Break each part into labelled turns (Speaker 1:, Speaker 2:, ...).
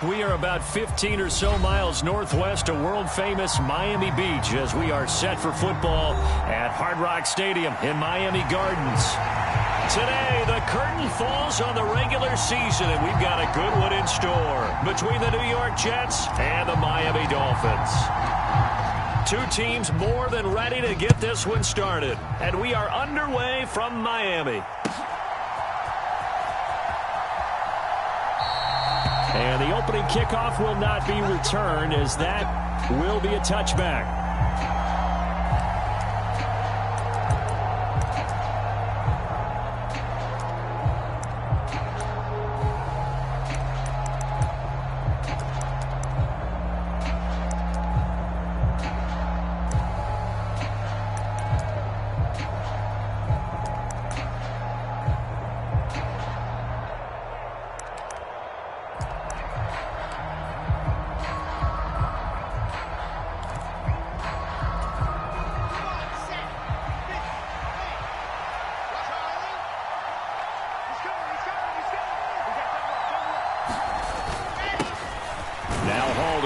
Speaker 1: We are about 15 or so miles northwest of world-famous Miami Beach as we are set for football at Hard Rock Stadium in Miami Gardens. Today, the curtain falls on the regular season, and we've got a good one in store between the New York Jets and the Miami Dolphins. Two teams more than ready to get this one started, and we are underway from Miami. And the opening kickoff will not be returned, as that will be a touchback.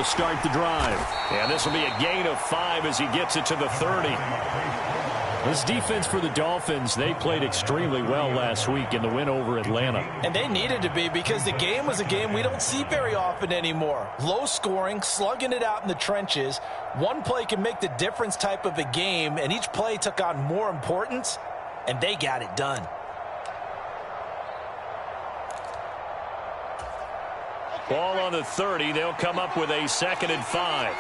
Speaker 1: Start the drive. And this will be a gain of 5 as he gets it to the 30. This defense for the Dolphins, they played extremely well last week in the win over Atlanta.
Speaker 2: And they needed to be, because the game was a game we don't see very often anymore. Low scoring, slugging it out in the trenches. One play can make the difference type of a game, and each play took on more importance, and they got it done.
Speaker 1: Ball on the 30. They'll come up with a 2nd and 5.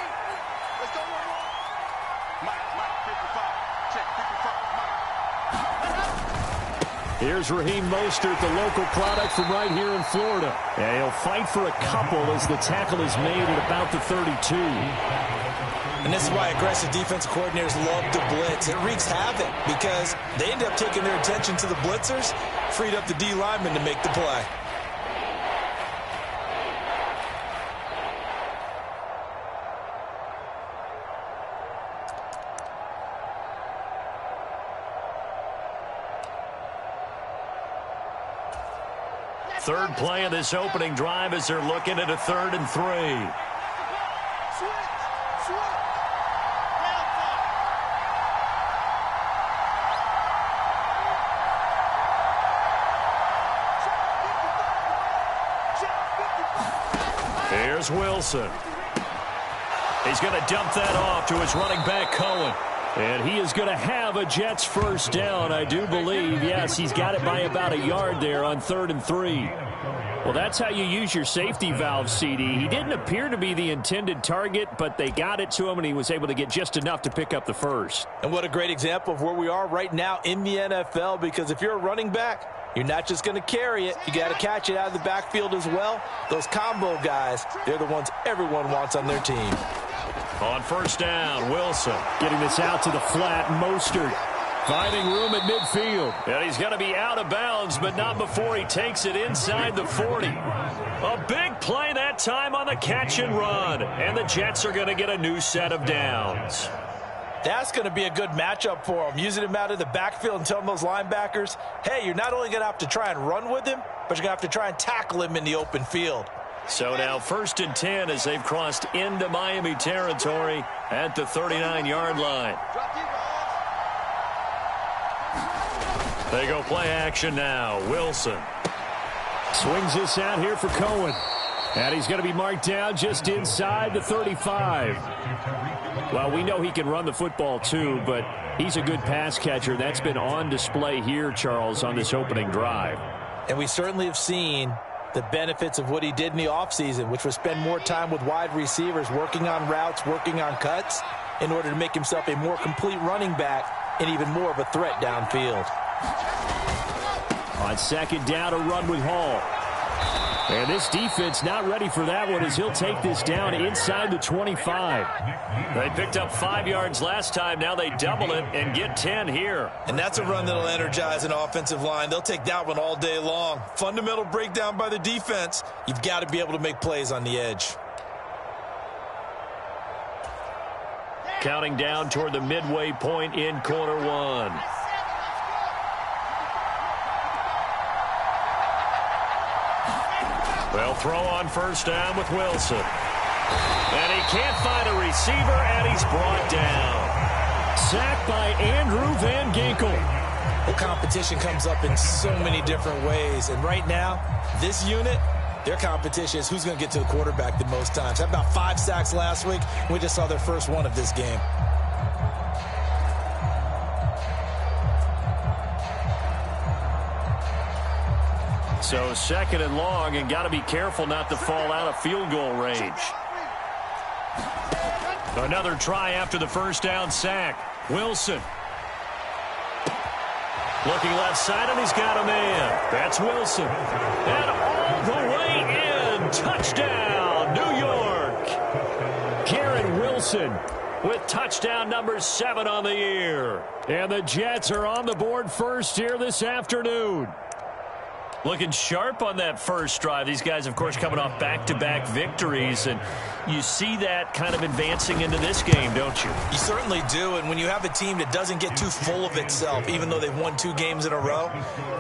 Speaker 1: Here's Raheem Mostert, the local product from right here in Florida. And he'll fight for a couple as the tackle is made at about the 32.
Speaker 2: And this is why aggressive defensive coordinators love to blitz. It wreaks havoc because they end up taking their attention to the blitzers, freed up the D lineman to make the play.
Speaker 1: Third play of this opening drive as they're looking at a 3rd and 3. Here's Wilson. He's going to dump that off to his running back, Cohen. And he is going to have a Jets first down, I do believe. Yes, he's got it by about a yard there on 3rd and 3. Well, that's how you use your safety valve, CD. He didn't appear to be the intended target, but they got it to him, and he was able to get just enough to pick up the first.
Speaker 2: And what a great example of where we are right now in the NFL, because if you're a running back, you're not just going to carry it. You got to catch it out of the backfield as well. Those combo guys, they're the ones everyone wants on their team.
Speaker 1: On first down, Wilson getting this out to the flat. Mostert finding room at midfield. And he's going to be out of bounds, but not before he takes it inside the 40. A big play that time on the catch and run. And the Jets are going to get a new set of downs.
Speaker 2: That's going to be a good matchup for him. Using him out of the backfield and telling those linebackers, hey, you're not only going to have to try and run with him, but you're going to have to try and tackle him in the open field.
Speaker 1: So now 1st and 10 as they've crossed into Miami territory at the 39-yard line. They go play action now. Wilson swings this out here for Cohen. And he's going to be marked down just inside the 35. Well, we know he can run the football too, but he's a good pass catcher. That's been on display here, Charles, on this opening drive.
Speaker 2: And we certainly have seen the benefits of what he did in the offseason, which was spend more time with wide receivers, working on routes, working on cuts, in order to make himself a more complete running back and even more of a threat downfield.
Speaker 1: On 2nd down, a run with Hall. And this defense not ready for that one as he'll take this down inside the 25. They picked up 5 yards last time. Now they double it and get 10 here.
Speaker 2: And that's a run that'll energize an offensive line. They'll take that one all day long. Fundamental breakdown by the defense. You've got to be able to make plays on the edge.
Speaker 1: Counting down toward the midway point in quarter one. They'll throw on first down with Wilson. And he can't find a receiver, and he's brought down.
Speaker 3: Sacked by Andrew Van Ginkel.
Speaker 2: The competition comes up in so many different ways. And right now, this unit, their competition is who's going to get to the quarterback the most times. Had about 5 sacks last week. We just saw their first one of this game.
Speaker 1: So 2nd and long, and got to be careful not to fall out of field goal range. Another try after the first down sack. Wilson. Looking left side, and he's got a man. That's Wilson. And all the way in. Touchdown, New York. Garrett Wilson with touchdown number 7 on the year. And the Jets are on the board first here this afternoon. Looking sharp on that first drive. These guys, of course, coming off back-to-back victories, and you see that kind of advancing into this game, don't you?
Speaker 2: You certainly do, and when you have a team that doesn't get too full of itself, even though they've won 2 games in a row,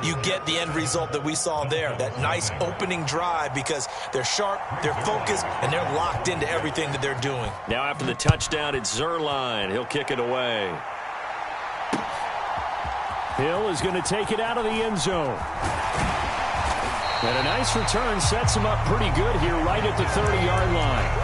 Speaker 2: you get the end result that we saw there, that nice opening drive, because they're sharp, they're focused, and they're locked into everything that they're doing.
Speaker 1: Now after the touchdown, it's Zerline. He'll kick it away.
Speaker 3: Hill is going to take it out of the end zone. And a nice return sets him up pretty good here right at the 30-yard line.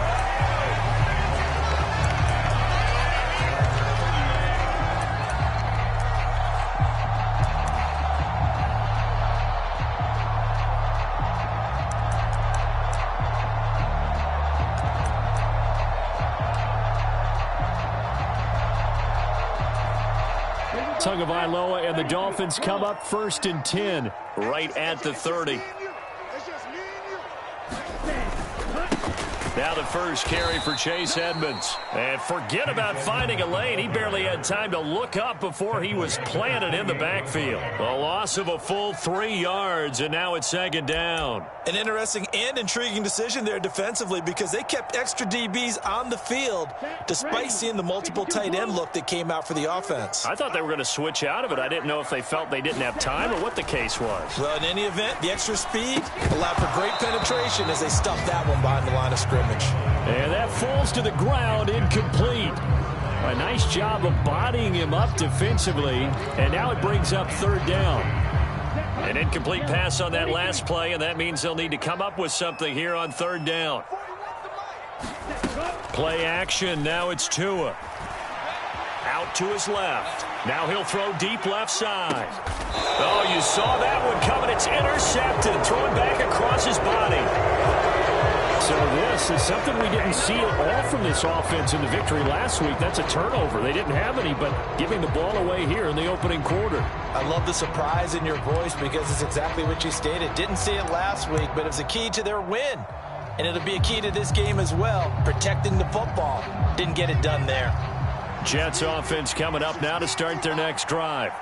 Speaker 3: Tagovailoa and the Dolphins come up 1st and 10
Speaker 1: right at the 30. Now the first carry for Chase Edmonds. And forget about finding a lane. He barely had time to look up before he was planted in the backfield. A loss of a full 3 yards, and now it's 2nd down.
Speaker 2: An interesting and intriguing decision there defensively, because they kept extra DBs on the field despite seeing the multiple tight end look that came out for the offense.
Speaker 1: I thought they were going to switch out of it. I didn't know if they felt they didn't have time or what the case was.
Speaker 2: Well, in any event, the extra speed allowed for great penetration as they stuffed that one behind the line of scrimmage.
Speaker 3: And that falls to the ground, incomplete. A nice job of bodying him up defensively, and now it brings up 3rd down.
Speaker 1: An incomplete pass on that last play, and that means they'll need to come up with something here on 3rd down. Play action, now it's Tua. Out to his left. Now he'll throw deep left side. Oh, you saw that one coming. It's intercepted, thrown back across his body.
Speaker 3: So this is something we didn't see at all from this offense in the victory last week. That's a turnover. They didn't have any, but giving the ball away here in the opening quarter.
Speaker 2: I love the surprise in your voice, because it's exactly what you stated. Didn't see it last week, but it was a key to their win. And it'll be a key to this game as well, protecting the football. Didn't get it done there.
Speaker 1: Jets offense coming up now to start their next drive.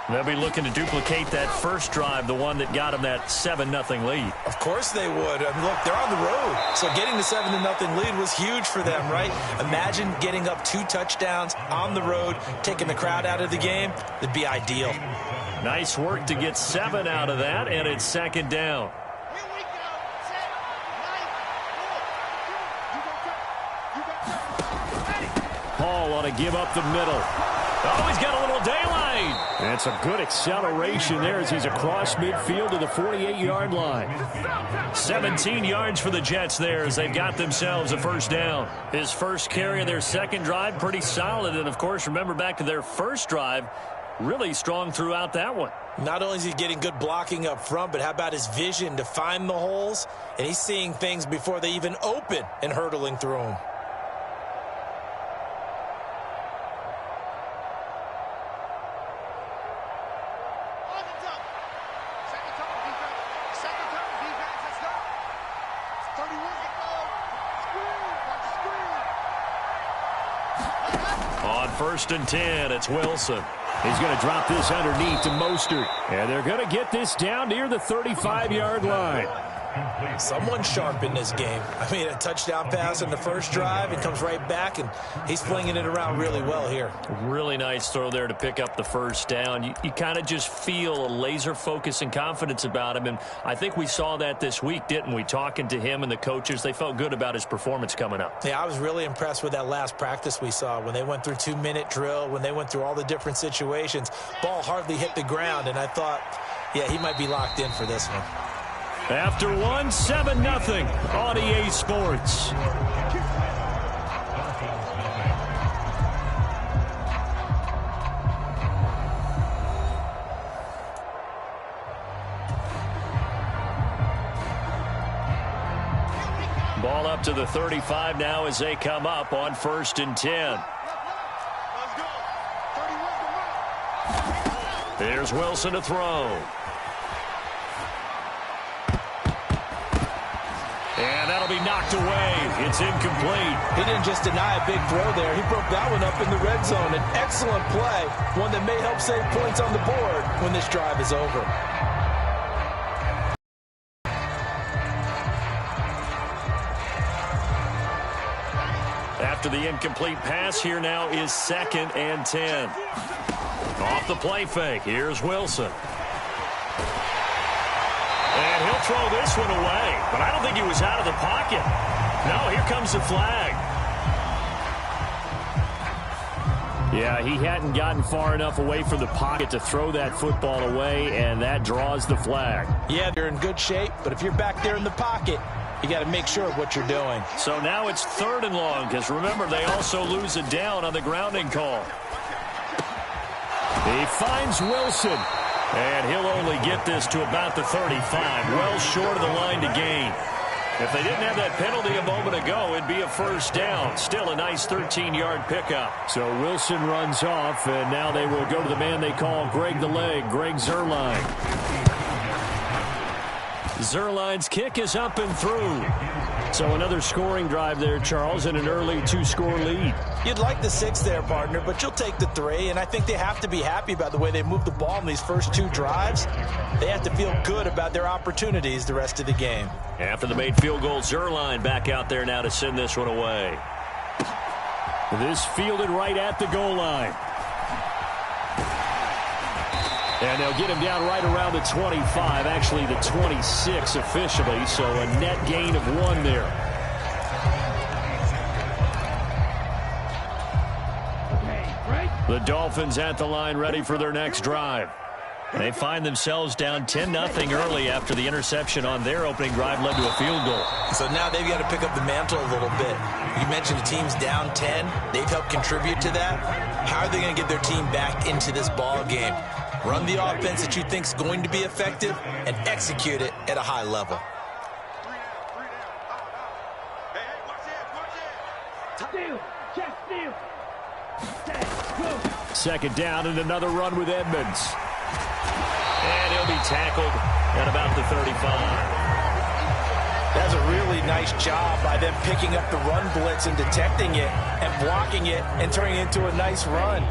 Speaker 1: They'll be looking to duplicate that first drive, the one that got them that 7-0 lead.
Speaker 2: Of course they would. I mean, look, they're on the road. So getting the 7-0 lead was huge for them, right? Imagine getting up 2 touchdowns on the road, taking the crowd out of the game. It'd be ideal.
Speaker 1: Nice work to get 7 out of that, and it's 2nd down.
Speaker 3: Hall ought to give up the middle.
Speaker 1: Oh, he's got a little daylight.
Speaker 3: That's a good acceleration there as he's across midfield to the 48-yard line.
Speaker 1: 17 yards for the Jets there as they've got themselves a 1st down. His first carry of their 2nd drive, pretty solid. And, of course, remember back to their first drive, really strong throughout that one.
Speaker 2: Not only is he getting good blocking up front, but how about his vision to find the holes? And he's seeing things before they even open and hurdling through them.
Speaker 1: On 1st and 10, it's Wilson.
Speaker 3: He's going to drop this underneath to Mostert. And they're going to get this down near the 35-yard line.
Speaker 2: Someone sharp in this game. I mean, a touchdown pass in the first drive. It comes right back, and he's flinging it around really well here.
Speaker 1: Really nice throw there to pick up the first down. You kind of just feel a laser focus and confidence about him, and I think we saw that this week, didn't we? Talking to him and the coaches, they felt good about his performance coming up.
Speaker 2: Yeah, I was really impressed with that last practice we saw when they went through 2-minute drill, when they went through all the different situations. Ball hardly hit the ground, and I thought, yeah, he might be locked in for this one.
Speaker 1: After 7-0 on EA Sports. Ball up to the 35 now as they come up on 1st and 10. There's Wilson to throw. And that'll be knocked away. It's incomplete.
Speaker 2: He didn't just deny a big throw there. He broke that one up in the red zone. An excellent play, one that may help save points on the board when this drive is over.
Speaker 1: After the incomplete pass, here now is 2nd and 10. Off the play fake, here's Wilson. And he'll throw this one away, but I don't think he was out of the pocket. No, here comes the flag. Yeah, he hadn't gotten far enough away from the pocket to throw that football away, and that draws the flag.
Speaker 2: Yeah, they're in good shape, but if you're back there in the pocket, you got to make sure of what you're doing.
Speaker 1: So now it's 3rd and long, because remember, they also lose it down on the grounding call. He finds Wilson. And he'll only get this to about the 35, well short of the line to gain. If they didn't have that penalty a moment ago, it'd be a 1st down. Still a nice 13-yard pickup. So Wilson runs off, and now they will go to the man they call Greg the Leg, Greg Zuerlein. Zuerlein's kick is up and through. So another scoring drive there, Charles, and an early 2-score lead.
Speaker 2: You'd like the 6 there, partner, but you'll take the 3, and I think they have to be happy about the way they moved the ball in these first 2 drives. They have to feel good about their opportunities the rest of the game.
Speaker 1: After the made field goal, Zuerlein back out there now to send this one away. This fielded right at the goal line. And they'll get him down right around the 25, actually the 26 officially, so a net gain of 1 there. The Dolphins at the line ready for their next drive. They find themselves down 10-0 early after the interception on their opening drive led to a field goal.
Speaker 2: So now they've got to pick up the mantle a little bit. You mentioned the team's down 10. They've helped contribute to that. How are they going to get their team back into this ball game? Run the offense that you think is going to be effective and execute it at a high level.
Speaker 1: Second down and another run with Edmonds. And he'll be tackled at about the 35.
Speaker 2: That's a really nice job by them picking up the run blitz and detecting it and blocking it and turning it into a nice run.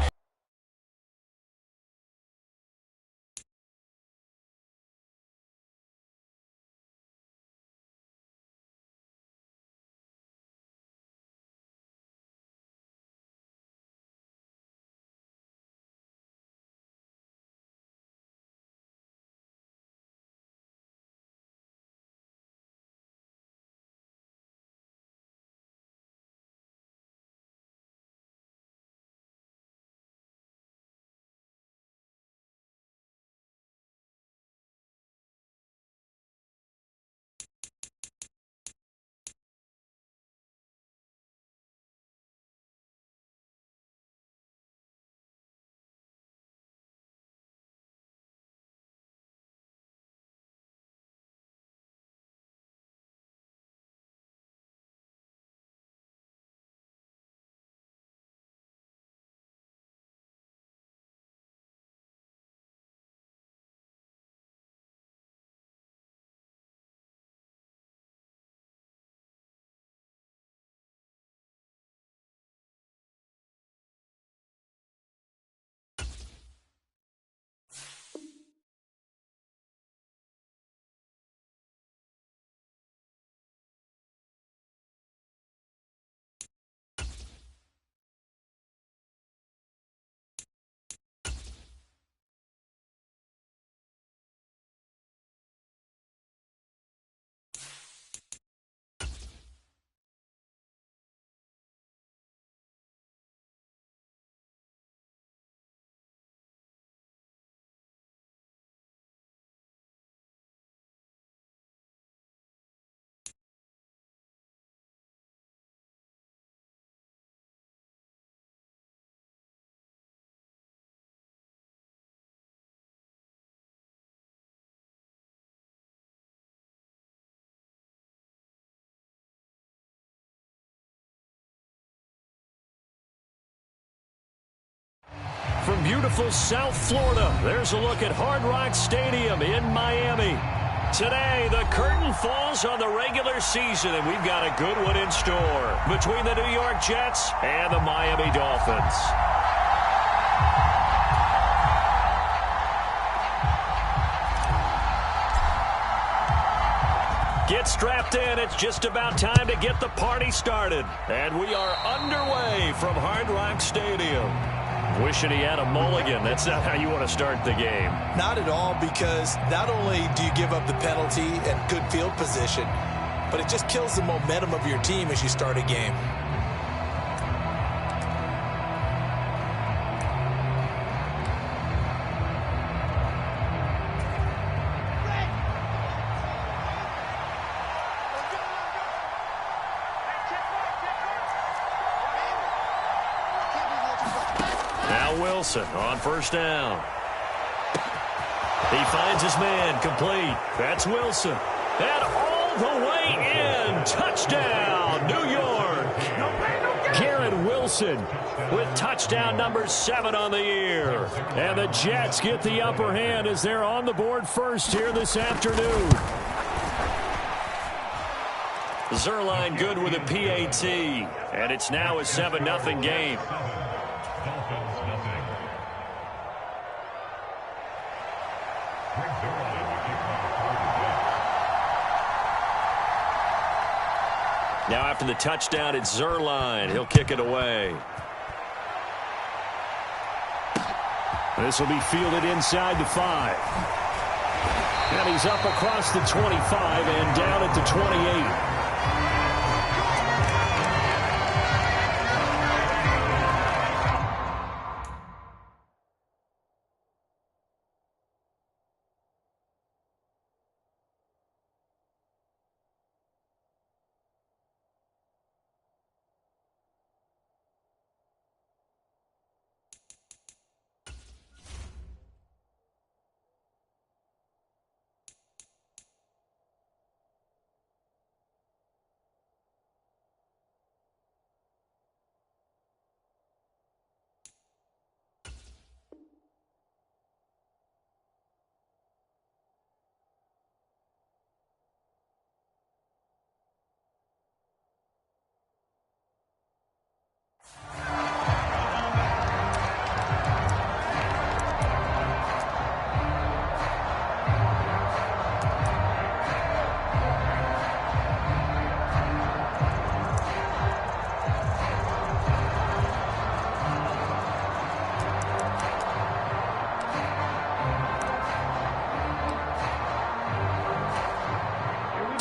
Speaker 1: from beautiful South Florida. There's a look at Hard Rock Stadium in Miami. Today, the curtain falls on the regular season, and we've got a good one in store between the New York Jets and the Miami Dolphins. Get strapped in. It's just about time to get the party started. And we are underway from Hard Rock Stadium. Wishing he had a mulligan. That's not how you want to start the game.
Speaker 2: Not at all, because not only do you give up the penalty and good field position, but it just kills the momentum of your team as you start a game.
Speaker 1: Wilson on first down. He finds his man complete. That's Wilson. And all the way in. Touchdown, New York. Garrett Wilson with touchdown number 7 on the year. And the Jets get the upper hand as they're on the board first here this afternoon. Zerline good with a PAT. And it's now a 7-0 game. Now after the touchdown, it's Zerline. He'll kick it away. This will be fielded inside the 5. And he's up across the 25 and down at the 28.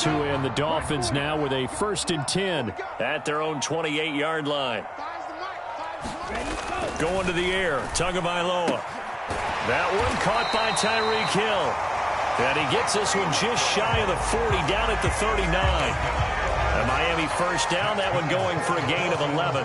Speaker 1: And the Dolphins now with a 1st and 10 at their own 28-yard line. Going to the air, Tagovailoa. That one caught by Tyreek Hill. And he gets this one just shy of the 40, down at the 39. A Miami first down, that one going for a gain of 11.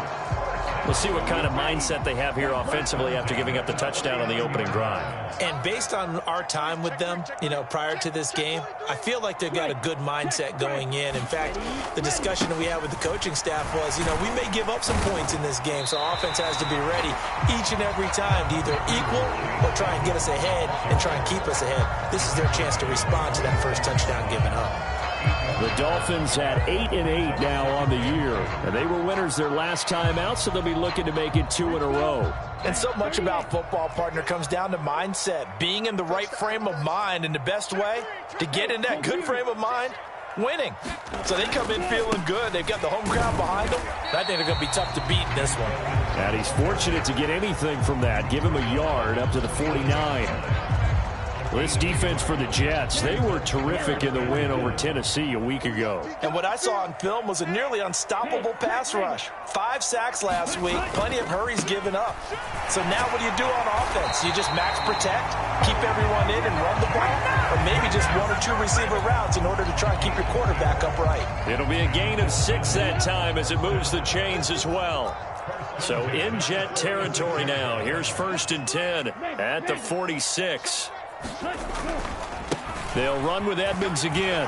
Speaker 1: We'll see what kind of mindset they have here offensively after giving up the touchdown on the opening drive.
Speaker 2: And based on our time with them, prior to this game, I feel like they've got a good mindset going in. In fact, the discussion that we had with the coaching staff was, we may give up some points in this game, so our offense has to be ready each and every time to either equal or try and get us ahead and try and keep us ahead. This is their chance to respond to that first touchdown given up.
Speaker 1: The Dolphins at 8-8 now on the year. And they were winners their last time out, so they'll be looking to make it 2 in a row.
Speaker 2: And so much about football, partner, comes down to mindset. Being in the right frame of mind, and the best way to get in that good frame of mind, winning. So they come in feeling good. They've got the home crowd behind them. I think they're going to be tough to beat in this one.
Speaker 1: And he's fortunate to get anything from that. Give him a yard up to the 49. This defense for the Jets, they were terrific in the win over Tennessee a week ago.
Speaker 2: And what I saw on film was a nearly unstoppable pass rush. 5 sacks last week, plenty of hurries given up. So now what do you do on offense? You just max protect, keep everyone in and run the ball, or maybe just 1 or 2 receiver routes in order to try and keep your quarterback upright.
Speaker 1: It'll be a gain of 6 that time as it moves the chains as well. So in Jet territory now. Here's 1st and 10 at the 46. They'll run with Edmonds again.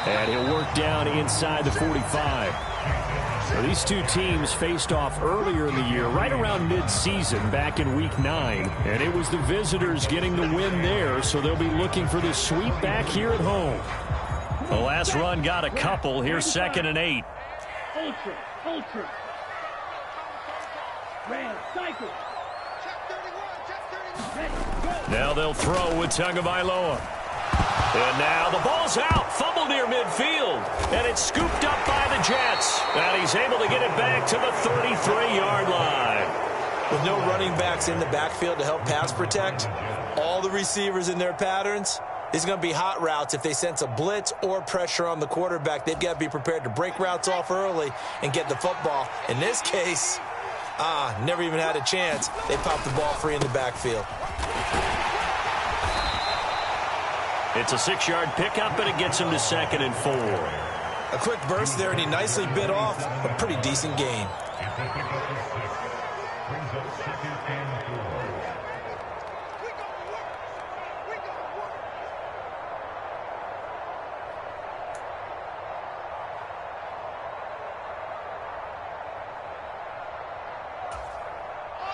Speaker 1: And he'll work down inside the 45.
Speaker 3: Well, these two teams faced off earlier in the year, right around mid-season, back in Week 9. And it was the visitors getting the win there, so they'll be looking for the sweep back here at home.
Speaker 1: The last run got a couple. Here's 2nd and 8.
Speaker 4: Ultra. Red, cycle.
Speaker 1: Now they'll throw with Tagovailoa. And now the ball's out. Fumble near midfield. And it's scooped up by the Jets. And he's able to get it back to the 33-yard line.
Speaker 2: With no running backs in the backfield to help pass protect, all the receivers in their patterns, it's going to be hot routes. If they sense a blitz or pressure on the quarterback, they've got to be prepared to break routes off early and get the football. In this case, never even had a chance. They popped the ball free in the backfield.
Speaker 1: It's a 6-yard pickup, and it gets him to 2nd and 4.
Speaker 2: A quick burst there, and he nicely bit off a pretty decent gain.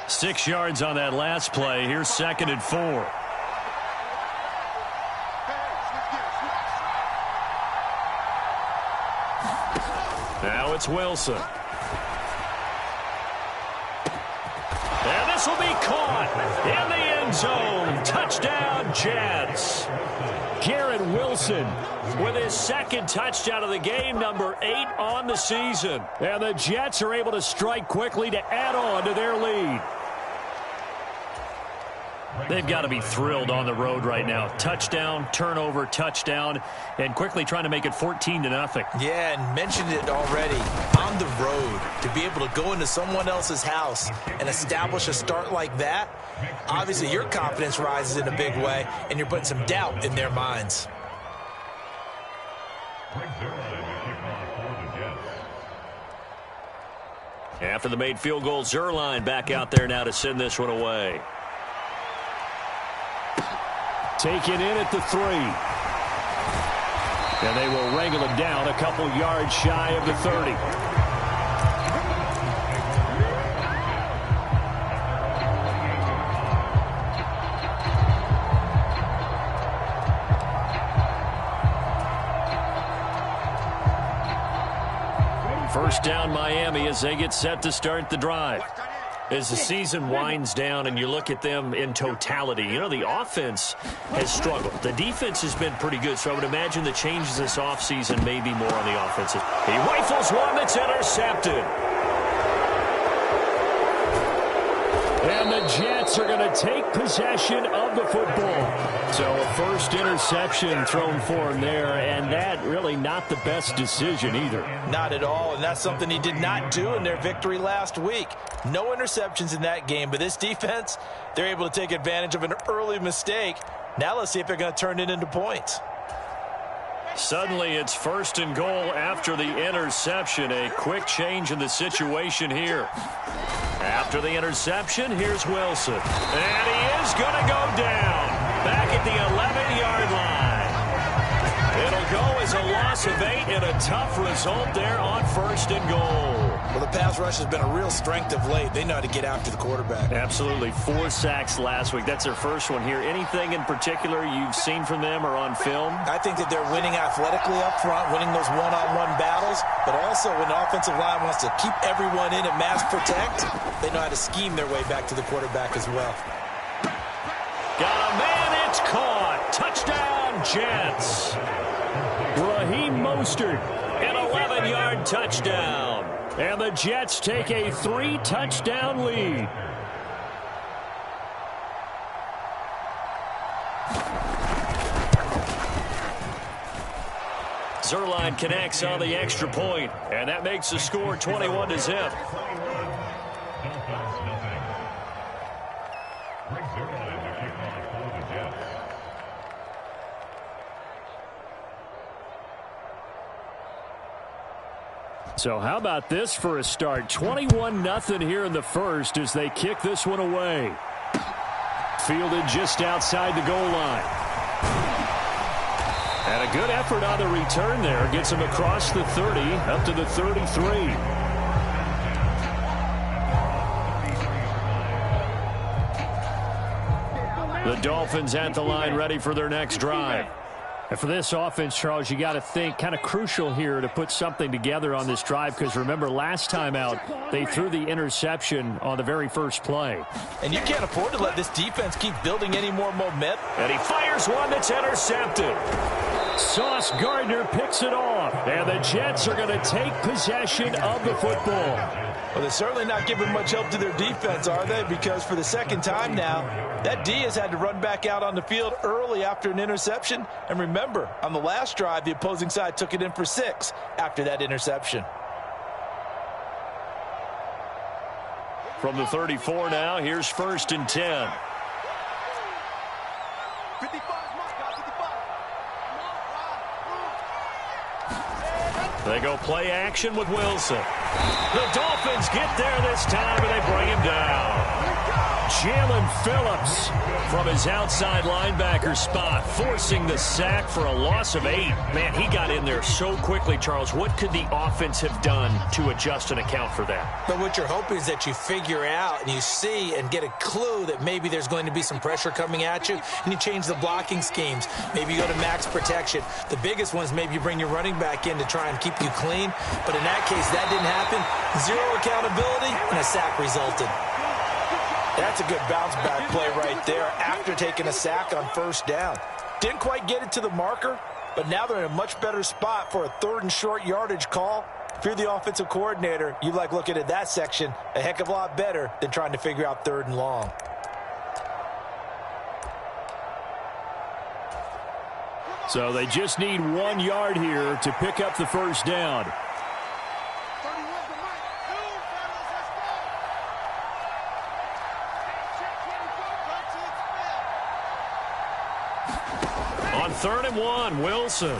Speaker 1: Six yards on that last play. Here's 2nd and 4. Now it's Wilson. And this will be caught in the end zone. Touchdown, Jets.
Speaker 3: Garrett Wilson with his 2nd touchdown of the game, number 8 on the season. And the Jets are able to strike quickly to add on to their lead.
Speaker 1: They've got to be thrilled on the road right now. Touchdown, turnover, touchdown, and quickly trying to make it 14-0.
Speaker 2: Yeah, and mentioned it already. On the road, to be able to go into someone else's house and establish a start like that, obviously your confidence rises in a big way, and you're putting some doubt in their minds.
Speaker 1: After the made field goal, Zerline back out there now to send this one away.
Speaker 3: Taken in at the 3. And they will wrangle it down a couple yards shy of the 30. First down, Miami, as they get set to start the drive. As the season winds down and you look at them in totality, you know, the offense has struggled. The defense has been pretty good, so I would imagine the changes this offseason may be more on the offensive. He rifles one that's intercepted. And the Jets are going to take possession of the football. So a first interception thrown for him there, and that really not the best decision either.
Speaker 2: Not at all, and that's something he did not do in their victory last week. No interceptions in that game, but this defense, they're able to take advantage of an early mistake. Now let's see if they're going to turn it into points.
Speaker 1: Suddenly it's 1st and goal after the interception. A quick change in the situation here. After the interception, here's Wilson. And he is going to go down. Back at the 11-yard line. It'll go as a loss of 8 and a tough result there on 1st and goal.
Speaker 2: Well, the pass rush has been a real strength of late. They know how to get after the quarterback.
Speaker 1: Absolutely. 4 sacks last week. That's their first one here. Anything in particular you've seen from them or on film?
Speaker 2: I think that they're winning athletically up front, winning those one-on-one battles, but also when the offensive line wants to keep everyone in and mass protect, they know how to scheme their way back to the quarterback as well.
Speaker 1: Got a man, it's caught. Touchdown, Jets.
Speaker 3: Raheem Mostert, an 11-yard touchdown. And the Jets take a 3-touchdown lead.
Speaker 1: Zerline connects on the extra point, and that makes the score 21-0.
Speaker 3: So how about this for a start? 21-0 here in the first as they kick this one away. Fielded just outside the goal line. And a good effort on the return there. Gets him across the 30, up to the 33.
Speaker 1: The Dolphins at the line ready for their next drive.
Speaker 3: And for this offense, Charles, you got to think kind of crucial here to put something together on this drive, because remember last time out they threw the interception on the very first play.
Speaker 2: And you can't afford to let this defense keep building any more momentum.
Speaker 1: And he fires one that's intercepted.
Speaker 3: Sauce Gardner picks it off, and the Jets are going to take possession of the football.
Speaker 2: Well, they're certainly not giving much help to their defense, are they? Because for the second time now, that D has had to run back out on the field early after an interception. And remember, on the last drive, the opposing side took it in for 6 after that interception.
Speaker 1: From the 34 now, here's 1st and 10. They go play action with Wilson. The Dolphins get there this time, and they bring him down. Jalen Phillips from his outside linebacker spot, forcing the sack for a loss of 8. Man, he got in there so quickly, Charles. What could the offense have done to adjust and account for that?
Speaker 2: But what you're hoping is that you figure out and you see and get a clue that maybe there's going to be some pressure coming at you, and you change the blocking schemes. Maybe you go to max protection. The biggest one is maybe you bring your running back in to try and keep you clean. But in that case, that didn't happen. 0 accountability, and a sack resulted. That's a good bounce-back play right there after taking a sack on 1st down. Didn't quite get it to the marker, but now they're in a much better spot for a 3rd and short yardage call. If you're the offensive coordinator, you like looking at that section a heck of a lot better than trying to figure out 3rd and long.
Speaker 3: So they just need 1 yard here to pick up the 1st down.
Speaker 1: On 3rd and 1, Wilson.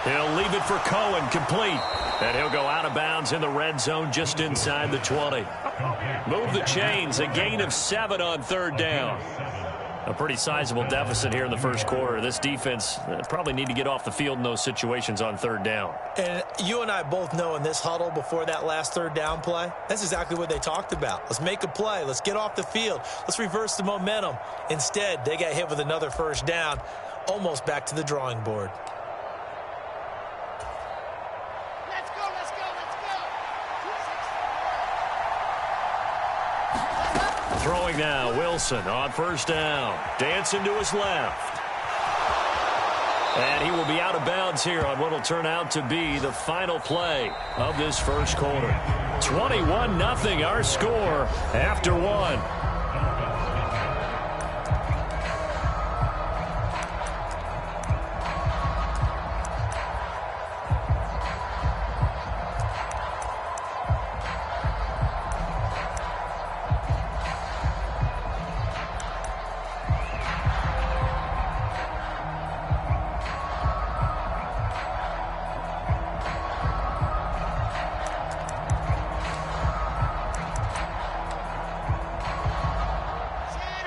Speaker 1: He'll leave it for Cohen, complete. And he'll go out of bounds in the red zone just inside the 20. Move the chains, a gain of 7 on 3rd down. A pretty sizable deficit here in the 1st quarter. This defense probably need to get off the field in those situations on 3rd down.
Speaker 2: And you and I both know in this huddle before that last 3rd down play, that's exactly what they talked about. Let's make a play. Let's get off the field. Let's reverse the momentum. Instead, they got hit with another 1st down, almost back to the drawing board.
Speaker 4: Let's go, let's go, let's go.
Speaker 1: Throwing now, Wilson on 1st down. Dancing to his left. And he will be out of bounds here on what will turn out to be the final play of this 1st quarter. 21-0 our score after 1.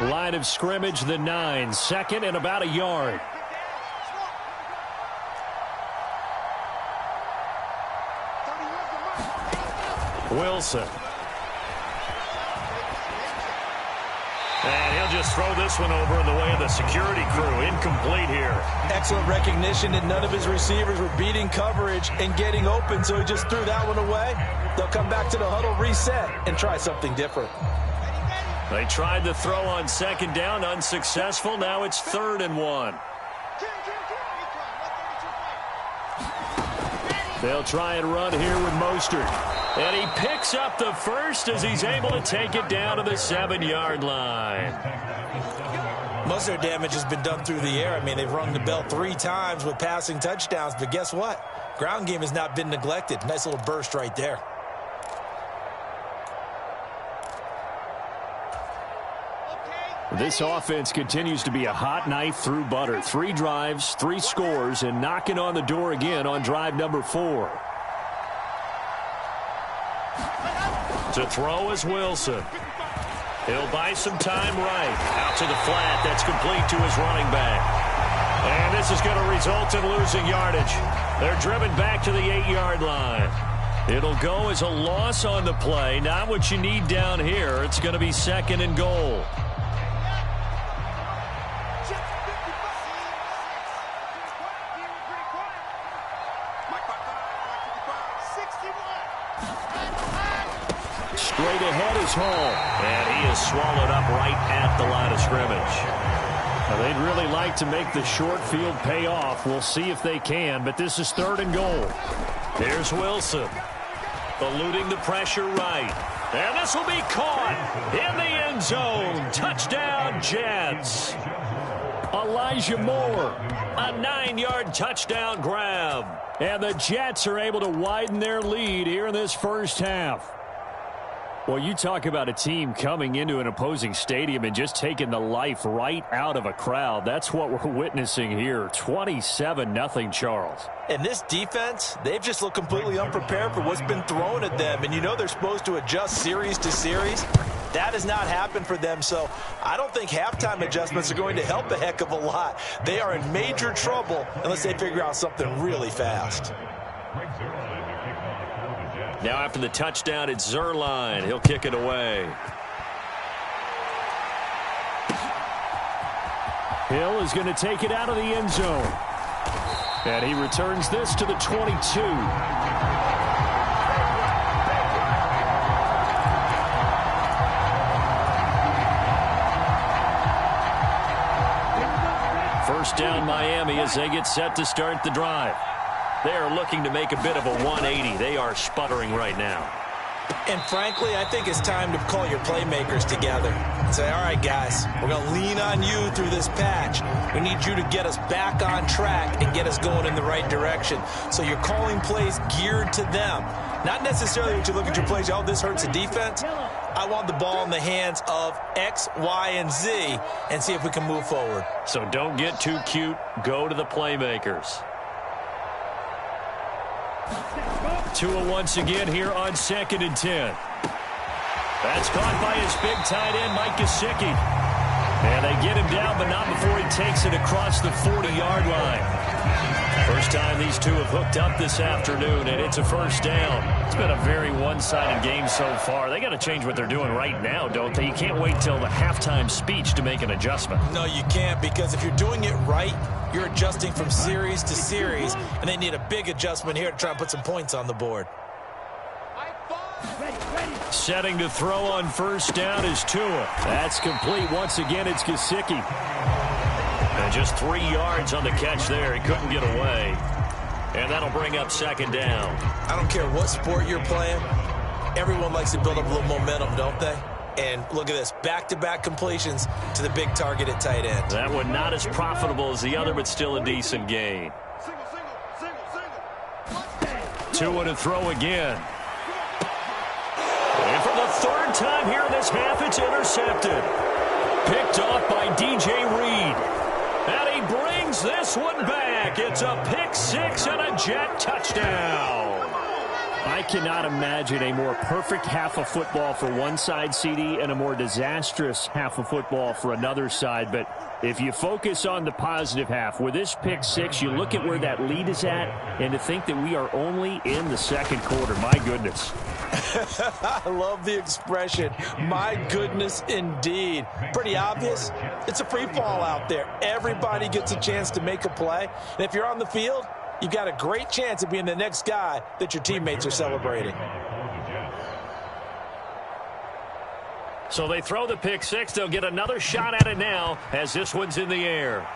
Speaker 1: Line of scrimmage, the 9. 2nd and about a yard. Wilson. And he'll just throw this one over in the way of the security crew. Incomplete here.
Speaker 2: Excellent recognition that none of his receivers were beating coverage and getting open, so he just threw that one away. They'll come back to the huddle, reset, and try something different.
Speaker 1: They tried to throw on 2nd down, unsuccessful. Now it's 3rd and 1. They'll try and run here with Mostert. And he picks up the 1st as he's able to take it down to the 7-yard line.
Speaker 2: Most of their damage has been done through the air. I mean, they've rung the bell 3 times with passing touchdowns, but guess what? Ground game has not been neglected. Nice little burst right there.
Speaker 3: This offense continues to be a hot knife through butter. 3 drives, 3 scores, and knocking on the door again on drive number 4.
Speaker 1: To throw is Wilson. He'll buy some time right. Out to the flat. That's complete to his running back. And this is going to result in losing yardage. They're driven back to the 8-yard line. It'll go as a loss on the play. Not what you need down here. It's going to be 2nd and goal. straight ahead is Hall.
Speaker 3: And he is swallowed up right at the line of scrimmage.
Speaker 1: Well, they'd really like to make the short field pay off. We'll see if they can, but this is 3rd and goal.
Speaker 3: Here's Wilson. Eluding the pressure right. And this will be caught in the end zone. Touchdown, Jets.
Speaker 1: Elijah Moore.
Speaker 3: A 9-yard touchdown grab.
Speaker 1: And the Jets are able to widen their lead here in this first half. Well, you talk about a team coming into an opposing stadium and just taking the life right out of a crowd. That's what we're witnessing here. 27-0, Charles.
Speaker 2: And this defense, they've just looked completely unprepared for what's been thrown at them. And you know they're supposed to adjust series to series. That has not happened for them, so I don't think halftime adjustments are going to help a heck of a lot. They are in major trouble unless they figure out something really fast.
Speaker 3: Now after the touchdown, it's Zuerlein. He'll kick it away.
Speaker 1: Hill is going to take it out of the end zone. And he returns this to the 22. First down Miami as they get set to start the drive.
Speaker 3: They are looking to make a bit of a 180. They are sputtering right now.
Speaker 2: And frankly, I think it's time to call your playmakers together and say, all right, guys, we're going to lean on you through this patch. We need you to get us back on track and get us going in the right direction. So you're calling plays geared to them. Not necessarily when you look at your plays, oh, this hurts the defense. I want the ball in the hands of X, Y, and Z and see if we can move forward.
Speaker 3: So don't get too cute. Go to the playmakers.
Speaker 1: Tua once again here on 2nd and 10. That's caught by his big tight end, Mike Gesicki. And they get him down, but not before he takes it across the 40-yard line. First time these two have hooked up this afternoon, and it's a first down. It's been a very one-sided game so far. They got to change what they're doing right now, don't they? You can't wait till the halftime speech to make an adjustment.
Speaker 2: No, you can't, because if you're doing it right, you're adjusting from series to series, and they need a big adjustment here to try and put some points on the board.
Speaker 1: Setting to throw on first down is Tua. That's complete. Once again, it's Gesicki.
Speaker 3: And just 3 yards on the catch there. He couldn't get away. And that'll bring up second down.
Speaker 2: I don't care what sport you're playing. Everyone likes to build up a little momentum, don't they? And look at this, back-to-back completions to the big target at tight end.
Speaker 3: That one not as profitable as the other, but still a decent gain.
Speaker 1: Tua to throw again.
Speaker 3: And for the 3rd time here in this half, it's intercepted.
Speaker 1: Picked off by DJ Reed.
Speaker 3: And he brings this one back. It's a pick six and a Jet touchdown.
Speaker 1: I cannot imagine a more perfect half of football for one side, CD, and a more disastrous half of football for another side. But if you focus on the positive half, with this pick six, you look at where that lead is at, and to think that we are only in the second quarter. My goodness.
Speaker 2: I love the expression, my goodness indeed. Pretty obvious. It's a free fall out there. Everybody gets a chance to make a play. And if you're on the field, you've got a great chance of being the next guy that your teammates are celebrating.
Speaker 3: So they throw the pick six. They'll get another shot at it now as this one's in the air.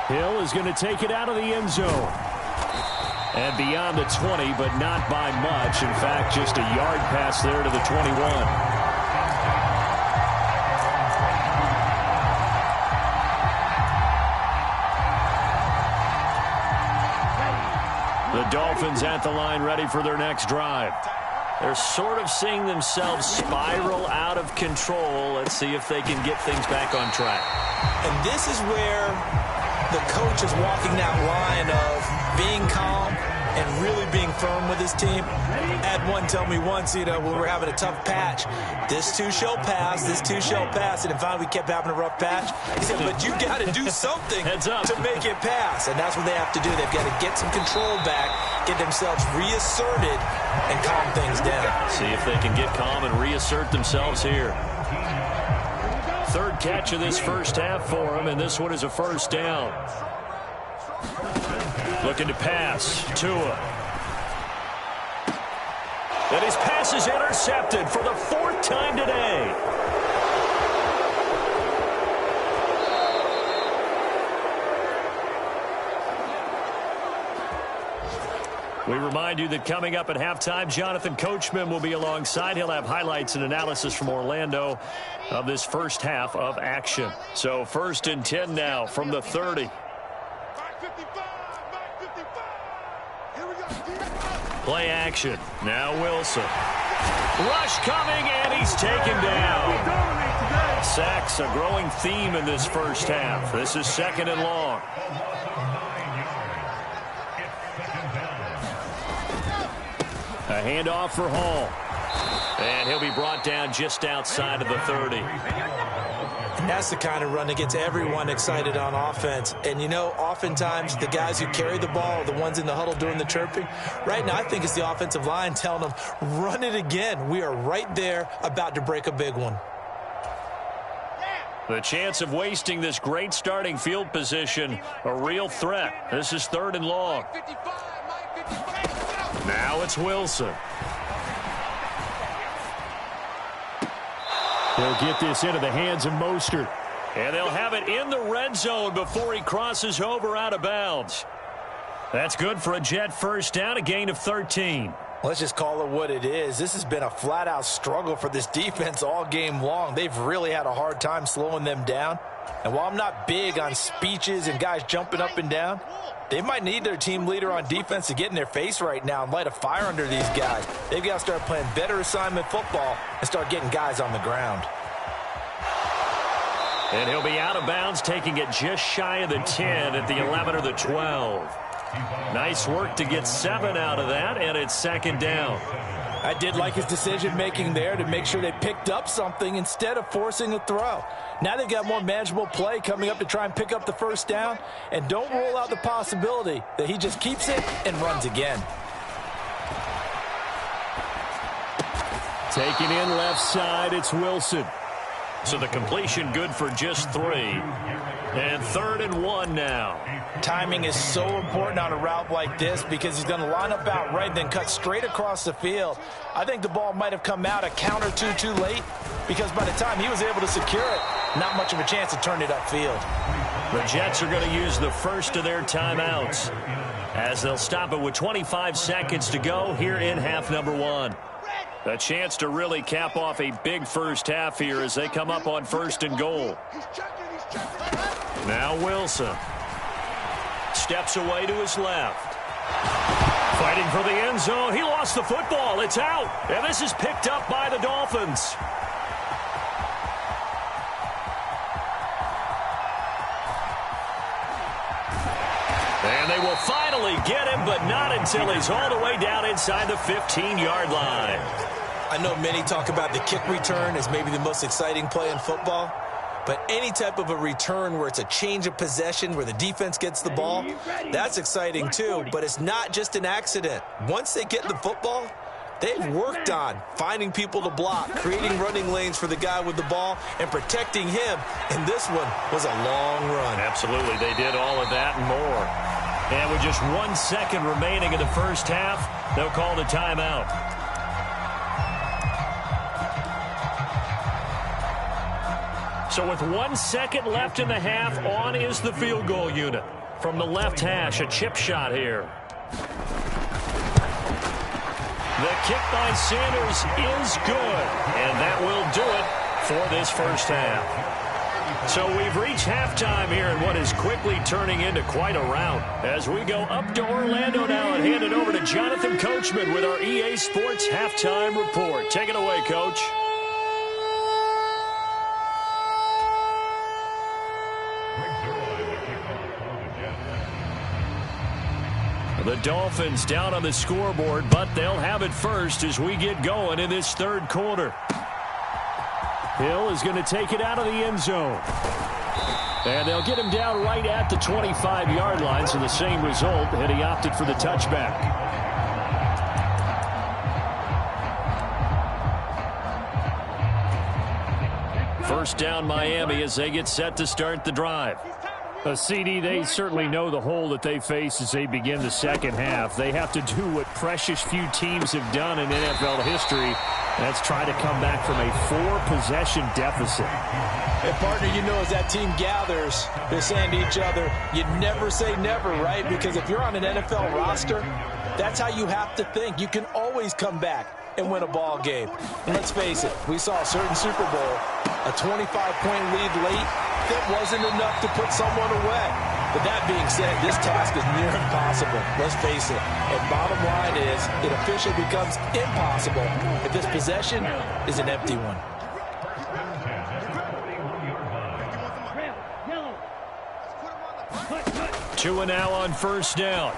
Speaker 1: Hill is going to take it out of the end zone. And beyond the 20, but not by much. In fact, just a yard pass there to the 21. The Dolphins at the line ready for their next drive.
Speaker 3: They're sort of seeing themselves spiral out of control. Let's see if they can get things back on track.
Speaker 2: And this is where the coach is walking that line of being calm and really being firm with his team. I had one tell me once, when we were having a tough patch, this too shall pass, this too shall pass. And finally we kept having a rough patch. He said, but you got to do something to make it pass. And that's what they have to do. They've got to get some control back, get themselves reasserted, and calm things down.
Speaker 3: See if they can get calm and reassert themselves here.
Speaker 1: 3rd catch of this first half for him, and this one is a first down. Looking to pass. Tua. And his pass is intercepted for the 4th time today. We remind you that coming up at halftime, Jonathan Coachman will be alongside. He'll have highlights and analysis from Orlando of this first half of action. So 1st and 10 now from the 30. Play action. Now Wilson. Rush coming, and he's taken down. Sacks a growing theme in this first half. This is 2nd and long. A handoff for Hall. And he'll be brought down just outside of the 30.
Speaker 2: And that's the kind of run that gets everyone excited on offense. And, you know, oftentimes the guys who carry the ball are the ones in the huddle doing the chirping. Right now, I think it's the offensive line telling them, run it again. We are right there about to break a big one.
Speaker 1: The chance of wasting this great starting field position, a real threat. This is 3rd and long. Now it's Wilson. They'll get this into the hands of Mostert. And they'll have it in the red zone before he crosses over out of bounds. That's good for a Jet first down, a gain of 13.
Speaker 2: Let's just call it what it is. This has been a flat-out struggle for this defense all game long. They've really had a hard time slowing them down. And while I'm not big on speeches and guys jumping up and down, they might need their team leader on defense to get in their face right now and light a fire under these guys. They've got to start playing better assignment football and start getting guys on the ground.
Speaker 1: And he'll be out of bounds, taking it just shy of the 10 at the 11 or the 12. Nice work to get 7 out of that, and it's 2nd down.
Speaker 2: I did like his decision-making there to make sure they picked up something instead of forcing a throw. Now they've got more manageable play coming up to try and pick up the first down, and don't rule out the possibility that he just keeps it and runs again.
Speaker 1: Taking in left side, it's Wilson. So the completion good for just 3. And 3rd and 1 now.
Speaker 2: Timing is so important on a route like this because he's going to line up out right, then cut straight across the field. I think the ball might have come out a count or two too late because by the time he was able to secure it, not much of a chance to turn it upfield.
Speaker 1: The Jets are going to use the first of their timeouts as they'll stop it with 25 seconds to go here in half number 1. A chance to really cap off a big first half here as they come up on 1st and goal. Now Wilson steps away to his left. Fighting for the end zone. He lost the football. It's out. And this is picked up by the Dolphins. And they will finally get him, but not until he's all the way down inside the 15-yard line.
Speaker 2: I know many talk about the kick return as maybe the most exciting play in football. But any type of a return where it's a change of possession, where the defense gets the ball, that's exciting too. But it's not just an accident. Once they get the football, they've worked on finding people to block, creating running lanes for the guy with the ball, and protecting him. And this one was a long run.
Speaker 1: Absolutely, they did all of that and more. And with just 1 second remaining in the first half, they'll call the timeout. So with 1 second left in the half, on is the field goal unit. From the left hash, a chip shot here. The kick by Sanders is good, and that will do it for this first half. So we've reached halftime here in what is quickly turning into quite a rout. As we go up to Orlando now and hand it over to Jonathan Coachman with our EA Sports Halftime Report. Take it away, Coach. The Dolphins down on the scoreboard, but they'll have it first as we get going in this 3rd quarter. Hill is going to take it out of the end zone. And they'll get him down right at the 25-yard line, so the same result, and he opted for the touchback. First down Miami as they get set to start the drive. CD, they certainly know the hole that they face as they begin the second half. They have to do what precious few teams have done in NFL history. That's try to come back from a 4-possession deficit.
Speaker 2: And, partner, you know, as that team gathers, they're saying to each other, you never say never, right? Because if you're on an NFL roster, that's how you have to think. You can always come back and win a ball game. And let's face it, we saw a certain Super Bowl, a 25-point lead late, that wasn't enough to put someone away. But that being said, this task is near impossible. Let's face it. And bottom line is, it officially becomes impossible if this possession is an empty one.
Speaker 1: Two and now on first down.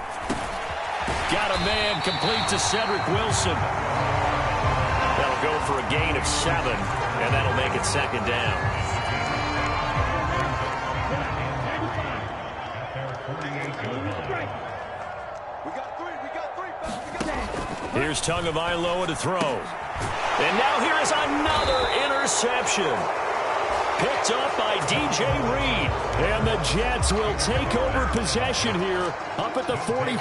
Speaker 1: Got a man, complete to Cedric Wilson. That'll go for a gain of 7, and that'll make it second down. Here's Tagovailoa to throw. And now here is another interception. Picked up by DJ Reed. And the Jets will take over possession here up at the 44.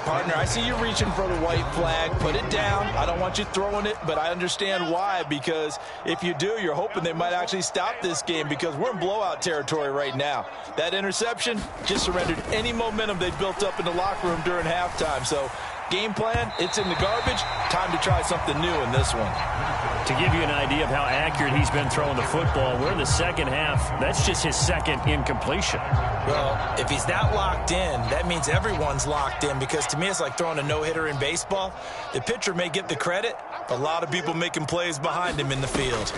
Speaker 2: Partner, I see you reaching for the white flag. Put it down. I don't want you throwing it, but I understand why. Because if you do, you're hoping they might actually stop this game because we're in blowout territory right now. That interception just surrendered any momentum they built up in the locker room during halftime. So game plan, it's in the garbage. Time to try something new in this one.
Speaker 1: To give you an idea of how accurate he's been throwing the football, we're in the second half. That's just his second incompletion.
Speaker 2: Well, if he's that locked in, that means everyone's locked in because to me it's like throwing a no-hitter in baseball. The pitcher may get the credit. A lot of people making plays behind him in the field.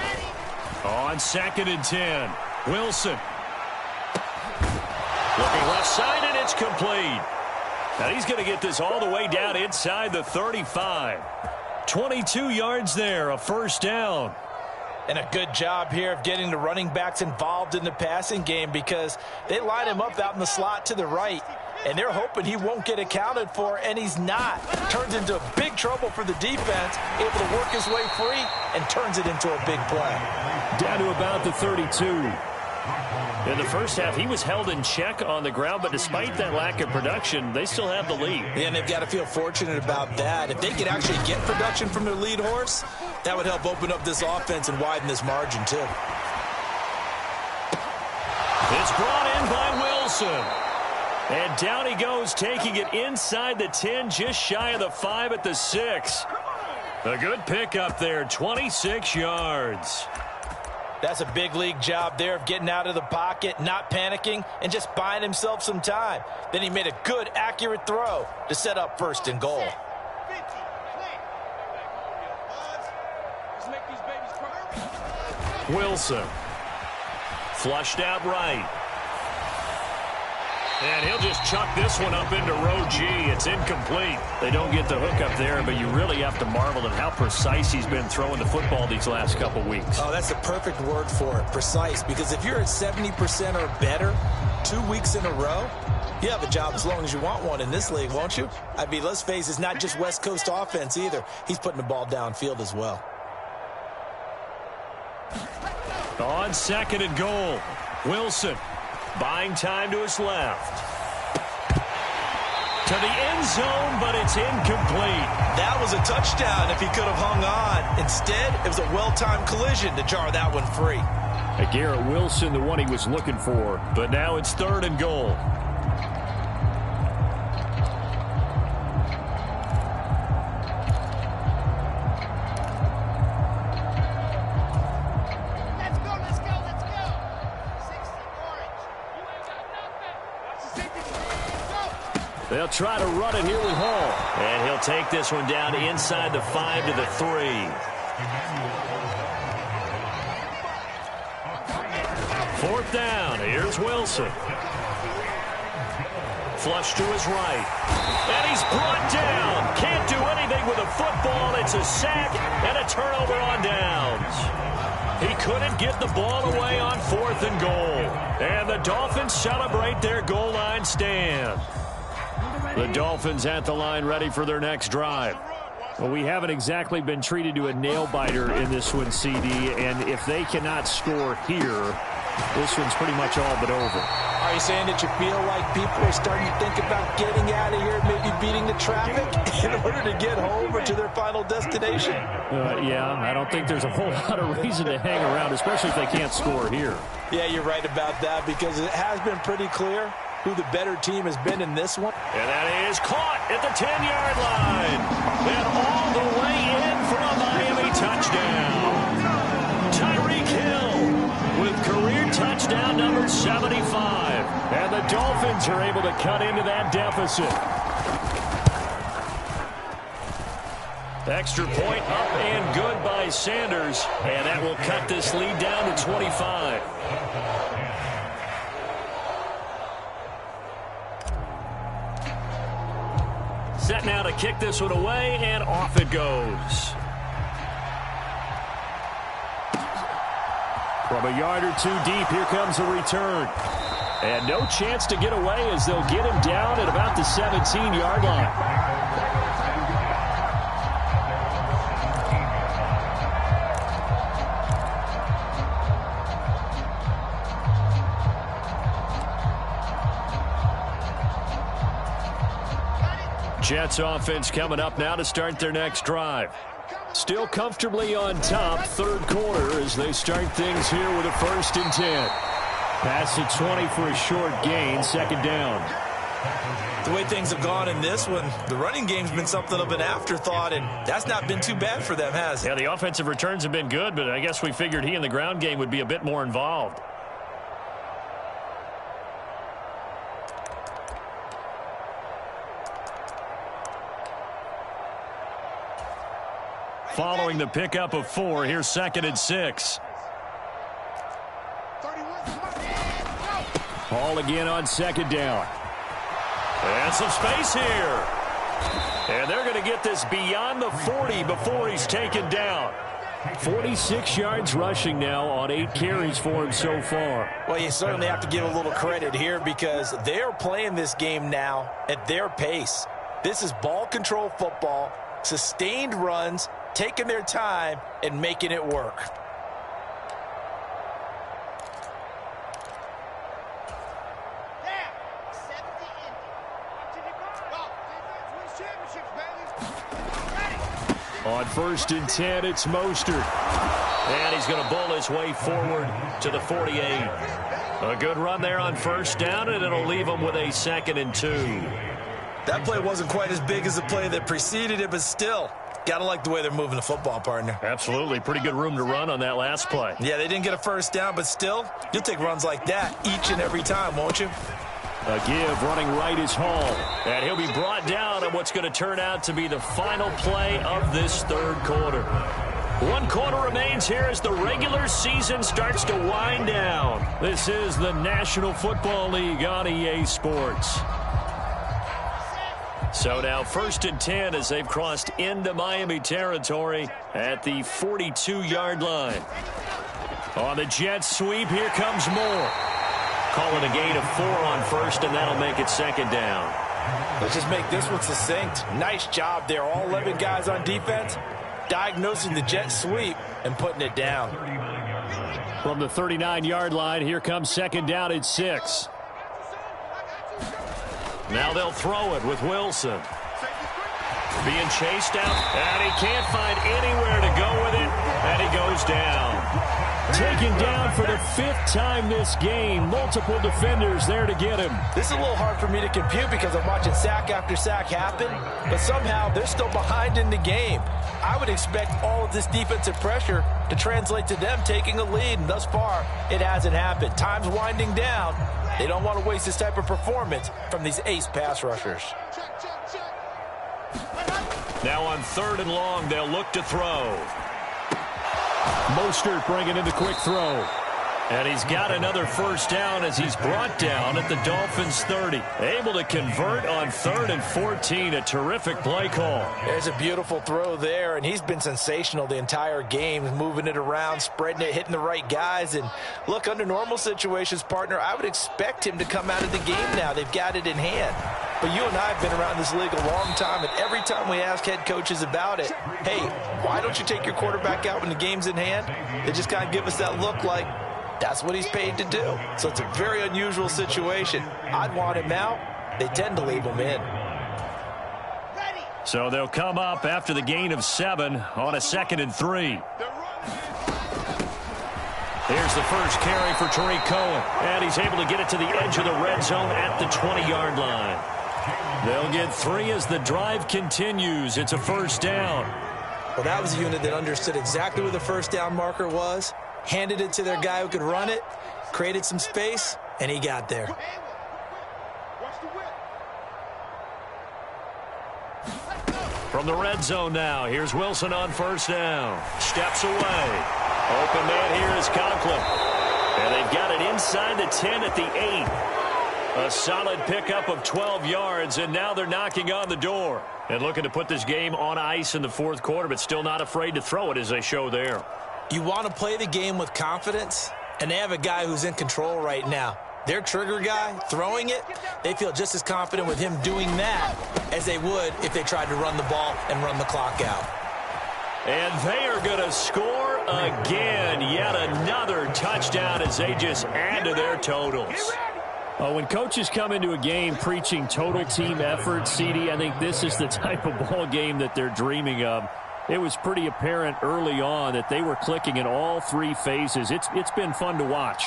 Speaker 1: On 2nd and 10, Wilson. Looking left side, and it's complete. Now he's going to get this all the way down inside the 35. 22 yards there, a first down.
Speaker 2: And a good job here of getting the running backs involved in the passing game because they line him up out in the slot to the right, and they're hoping he won't get accounted for, and he's not. Turns into big trouble for the defense, able to work his way free, and turns it into a big play.
Speaker 1: Down to about the 32. In the first half, he was held in check on the ground, but despite that lack of production, they still have the lead.
Speaker 2: Yeah, and they've got to feel fortunate about that. If they could actually get production from their lead horse, that would help open up this offense and widen this margin, too.
Speaker 1: It's brought in by Wilson. And down he goes, taking it inside the 10, just shy of the 5 at the 6. A good pickup there, 26 yards.
Speaker 2: That's a big league job there of getting out of the pocket, not panicking, and just buying himself some time. Then he made a good, accurate throw to set up 1st and goal.
Speaker 1: Wilson. Flushed out right. And he'll just chuck this one up into row G. It's incomplete. They don't get the hook up there, but you really have to marvel at how precise he's been throwing the football these last couple weeks.
Speaker 2: Oh, that's the perfect word for it, precise. Because if you're at 70% or better 2 weeks in a row, you have a job as long as you want one in this league, won't you? I mean, let's face it, it's not just West Coast offense either. He's putting the ball downfield as well.
Speaker 1: On 2nd and goal, Wilson. Buying time to his left. To the end zone, but it's incomplete.
Speaker 2: That was a touchdown if he could have hung on. Instead, it was a well-timed collision to jar that one free.
Speaker 1: Garrett Wilson, the one he was looking for. But now it's 3rd and goal. They'll try to run it here with Hall. And he'll take this one down inside the 5 to the 3. Fourth down. Here's Wilson. Flush to his right. And he's brought down. Can't do anything with a football. It's a sack and a turnover on downs. He couldn't get the ball away on 4th and goal. And the Dolphins celebrate their goal line stand. The Dolphins at the line ready for their next drive. Well, we haven't exactly been treated to a nail-biter in this one, CD, and if they cannot score here, this one's pretty much all but over.
Speaker 2: Are you saying that you feel like people are starting to think about getting out of here, maybe beating the traffic in order to get home or to their final destination?
Speaker 3: Yeah, I don't think there's a whole lot of reason to hang around, especially if they can't score here.
Speaker 2: Yeah, you're right about that, because it has been pretty clear who the better team has been in this one.
Speaker 1: And that is caught at the 10-yard line. And all the way in for a Miami touchdown. Tyreek Hill with career touchdown number 75. And the Dolphins are able to cut into that deficit. Extra point up and good by Sanders. And that will cut this lead down to 25. Set now to kick this one away, and off it goes. From a yard or two deep, here comes a return. And no chance to get away as they'll get him down at about the 17-yard line. Jets offense coming up now to start their next drive. Still comfortably on top, third quarter, as they start things here with a 1st and 10. Pass to 20 for a short gain, second down.
Speaker 2: The way things have gone in this one, the running game's been something of an afterthought, and that's not been too bad for them, has it?
Speaker 1: Yeah, the offensive returns have been good, but I guess we figured he in the ground game would be a bit more involved. Following the pickup of 4, here's 2nd and 6. Ball again on 2nd down. And some space here. And they're going to get this beyond the 40 before he's taken down. 46 yards rushing now on 8 carries for him so far.
Speaker 2: Well, you certainly have to give a little credit here, because they're playing this game now at their pace. This is ball control football, sustained runs, taking their time and making it work.
Speaker 1: On 1st and 10, it's Mostert. And he's going to bull his way forward to the 48. A good run there on 1st down, and it'll leave him with a 2nd and 2.
Speaker 2: That play wasn't quite as big as the play that preceded it, but still, gotta like the way they're moving the football, partner.
Speaker 1: Absolutely. Pretty good room to run on that last play.
Speaker 2: Yeah, they didn't get a 1st down, but still, you'll take runs like that each and every time, won't you?
Speaker 1: A give, running right is Hall. And he'll be brought down on what's going to turn out to be the final play of this third quarter. 1 quarter remains here as the regular season starts to wind down. This is the National Football League on EA Sports. So now 1st and 10 as they've crossed into Miami territory at the 42-yard line. On the Jets sweep, here comes Moore. Calling a gain of 4 on 1st, and that'll make it 2nd down.
Speaker 2: Let's just make this one succinct. Nice job there. All 11 guys on defense diagnosing the jet sweep and putting it down.
Speaker 1: From the 39-yard line, here comes 2nd down at 6. Now they'll throw it with Wilson. Being chased out, and he can't find anywhere to go with it, and he goes down. Taken down for the 5th time this game. Multiple defenders there to get him.
Speaker 2: This is a little hard for me to compute because I'm watching sack after sack happen, but somehow they're still behind in the game. I would expect all of this defensive pressure to translate to them taking a lead, and thus far, it hasn't happened. Time's winding down. They don't want to waste this type of performance from these ace pass rushers.
Speaker 1: Now on 3rd and long, they'll look to throw. Mostert bringing in the quick throw. And he's got another 1st down as he's brought down at the Dolphins' 30. Able to convert on 3rd and 14. A terrific play call.
Speaker 2: There's a beautiful throw there, and he's been sensational the entire game, moving it around, spreading it, hitting the right guys. And look, under normal situations, partner, I would expect him to come out of the game now. They've got it in hand. But you and I have been around this league a long time, and every time we ask head coaches about it, hey, why don't you take your quarterback out when the game's in hand? They just kind of give us that look like, That's what he's paid to do. So it's a very unusual situation. I'd want him out. They tend to leave him in.
Speaker 1: So they'll come up after the gain of 7 on a 2nd and 3. Here's the first carry for Tariq Cohen. And he's able to get it to the edge of the red zone at the 20-yard line. They'll get 3 as the drive continues. It's a first down.
Speaker 2: Well, that was a unit that understood exactly where the first down marker was, handed it to their guy who could run it, created some space, and he got there.
Speaker 1: From the red zone now, here's Wilson on first down. Steps away. Open man here is Conklin. And they've got it inside the 10 at the 8. A solid pickup of 12 yards, and now they're knocking on the door. And looking to put this game on ice in the fourth quarter, but still not afraid to throw it as they show there.
Speaker 2: You want to play the game with confidence, and they have a guy who's in control right now. Their trigger guy, throwing it, they feel just as confident with him doing that as they would if they tried to run the ball and run the clock out.
Speaker 1: And they are going to score again. Yet another touchdown as they just add to their totals.
Speaker 3: When coaches come into a game preaching total team effort, CD, I think this is the type of ball game that they're dreaming of. It was pretty apparent early on that they were clicking in all 3 phases. It's been fun to watch.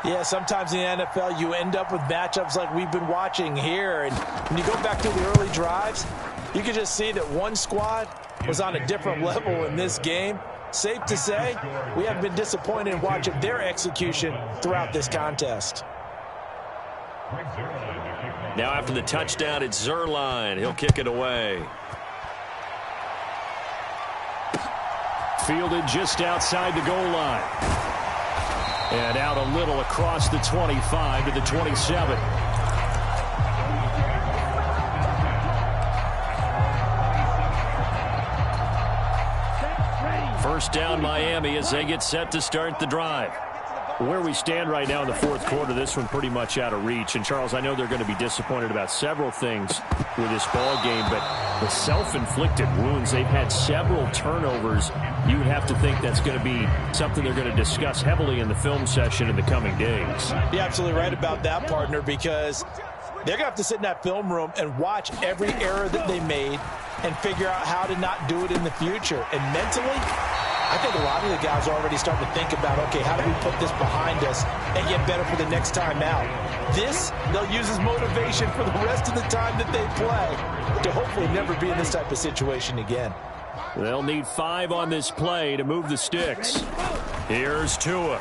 Speaker 2: Yeah, sometimes in the NFL you end up with matchups like we've been watching here. And when you go back to the early drives, you can just see that one squad was on a different level in this game. Safe to say, we have been disappointed in watching their execution throughout this contest.
Speaker 1: Now after the touchdown, it's Zuerlein. He'll kick it away.
Speaker 3: Fielded just outside the goal line. And out a little across the 25 to the 27.
Speaker 1: First down Miami as they get set to start the drive.
Speaker 3: Where we stand right now in the fourth quarter, this one pretty much out of reach. And, Charles, I know they're going to be disappointed about several things with this ball game, but the self-inflicted wounds, they've had several turnovers. You would have to think that's going to be something they're going to discuss heavily in the film session in the coming days.
Speaker 2: You're absolutely right about that, partner, because they're going to have to sit in that film room and watch every error that they made and figure out how to not do it in the future. And mentally, I think a lot of the guys are already starting to think about, okay, how do we put this behind us and get better for the next time out? This, they'll use as motivation for the rest of the time that they play to hopefully never be in this type of situation again.
Speaker 3: They'll need 5 on this play to move the sticks.
Speaker 1: Here's Tua.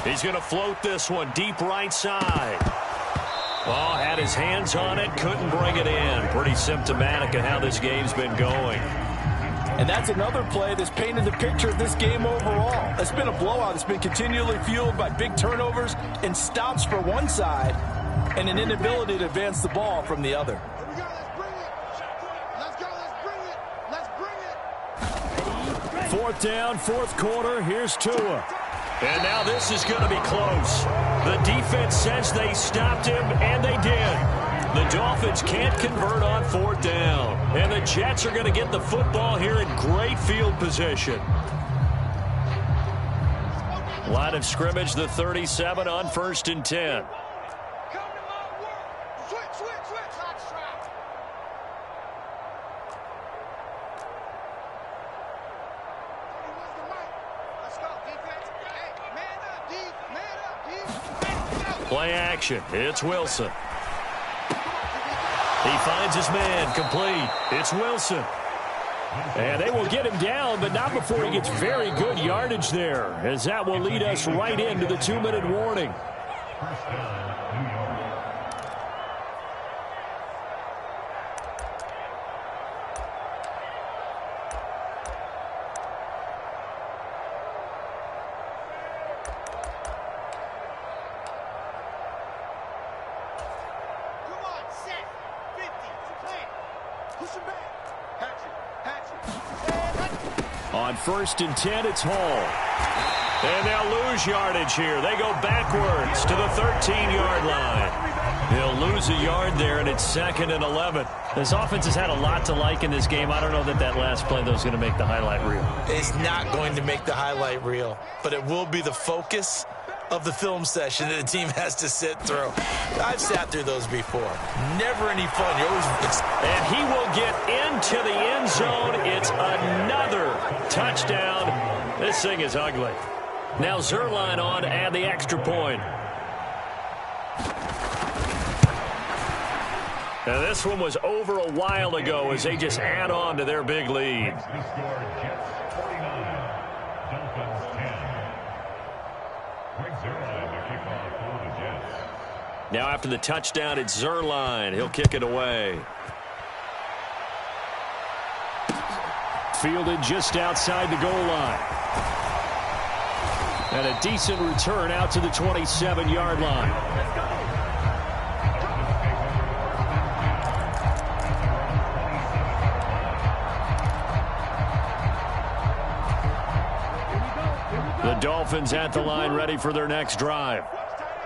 Speaker 1: He's going to float this one deep right side. Oh, had his hands on it, couldn't bring it in. Pretty symptomatic of how this game's been going.
Speaker 2: And that's another play that's painted the picture of this game overall. It's been a blowout. It's been continually fueled by big turnovers and stops for one side and an inability to advance the ball from the other.
Speaker 3: Fourth down, fourth quarter. Here's Tua.
Speaker 1: And now this is going to be close. The defense says they stopped him, and they did. The Dolphins can't convert on fourth down. And the Jets are going to get the football here in great field position. Line of scrimmage, the 37 on 1st and 10. Play action. It's Wilson. He finds his man, complete. It's Wilson.
Speaker 3: And they will get him down, but not before he gets very good yardage there, as that will lead us right into the 2-minute warning. On 1st and 10, it's Hall. And they'll lose yardage here. They go backwards to the 13-yard line. They'll lose a yard there, and it's 2nd and 11.
Speaker 1: This offense has had a lot to like in this game. I don't know that last play, though, is going to make the highlight reel.
Speaker 2: It's not going to make the highlight reel, but it will be the focus of the film session that the team has to sit through. I've sat through those before. Never any fun. You always...
Speaker 3: And he will get into the end zone. It's another touchdown. This thing is ugly. Now Zerline on to add the extra point. Now this one was over a while ago as they just add on to their big lead. Now after the touchdown, it's Zerline. He'll kick it away.
Speaker 1: Fielded just outside the goal line. And a decent return out to the 27-yard line. The Dolphins at the line ready for their next drive.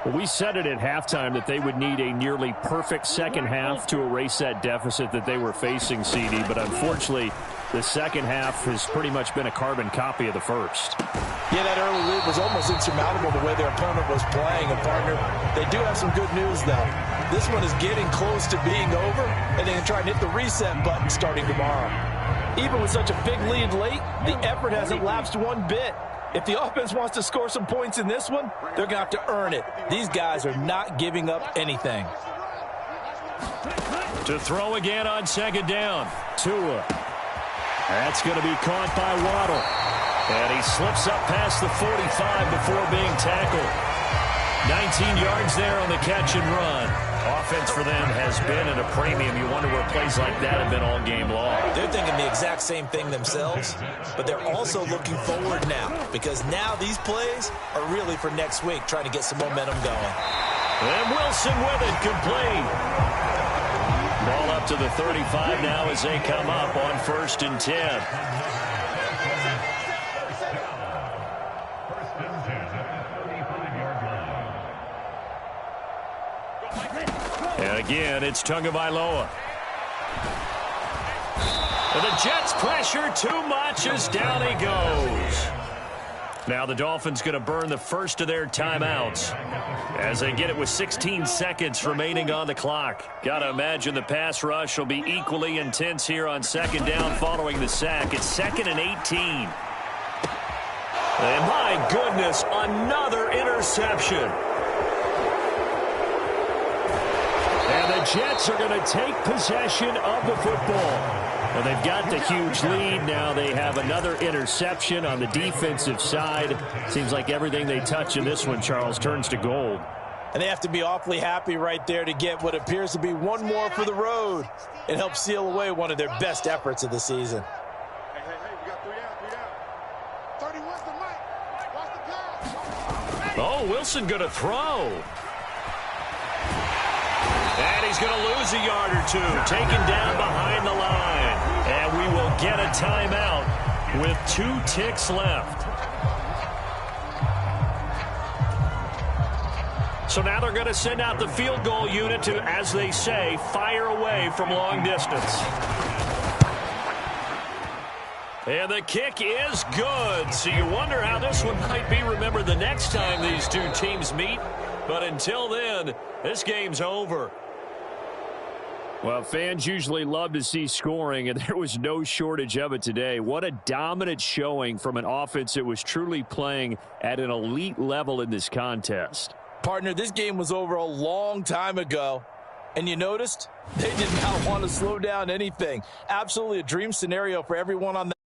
Speaker 1: Well, we said it at halftime that they would need a nearly perfect second half to erase that deficit that they were facing, CD. But unfortunately, the second half has pretty much been a carbon copy of the first.
Speaker 2: Yeah, that early lead was almost insurmountable the way their opponent was playing. And, partner, they do have some good news, though. This one is getting close to being over, and they can try and hit the reset button starting tomorrow. Even with such a big lead late, the effort hasn't lapsed one bit. If the offense wants to score some points in this one, they're going to have to earn it. These guys are not giving up anything.
Speaker 1: To throw again on second down. Tua. That's going to be caught by Waddle. And he slips up past the 45 before being tackled. 19 yards there on the catch and run.
Speaker 3: Offense for them has been at a premium. You wonder where plays like that have been all game long.
Speaker 2: They're thinking the exact same thing themselves, but they're also looking forward now because now these plays are really for next week, trying to get some momentum going.
Speaker 3: And Wilson with it, complete. Ball up to the 35 now as they come up on 1st and 10. And again, it's Tagovailoa. And the Jets pressure too much as down he goes. Now the Dolphins going to burn the first of their timeouts as they get it with 16 seconds remaining on the clock. Got to imagine the pass rush will be equally intense here on second down following the sack. It's 2nd and 18. And my goodness, another interception. And the Jets are going to take possession of the football. And they've got the huge lead. Now they have another interception on the defensive side. Seems like everything they touch in this one, Charles, turns to gold.
Speaker 2: And they have to be awfully happy right there to get what appears to be one more for the road and help seal away one of their best efforts of the season.
Speaker 4: Hey, we got 3 down. 31's the mic. Watch the clock.
Speaker 3: Oh, Wilson going to throw. And he's going to lose a yard or two, taken down behind the line. And we will get a timeout with 2 ticks left. So now they're going to send out the field goal unit to, as they say, fire away from long distance. And the kick is good. So you wonder how this one might be remembered the next time these two teams meet. But until then, this game's over.
Speaker 1: Well, fans usually love to see scoring, and there was no shortage of it today. What a dominant showing from an offense that was truly playing at an elite level in this contest.
Speaker 2: Partner, this game was over a long time ago, and you noticed they did not want to slow down anything. Absolutely a dream scenario for everyone on that.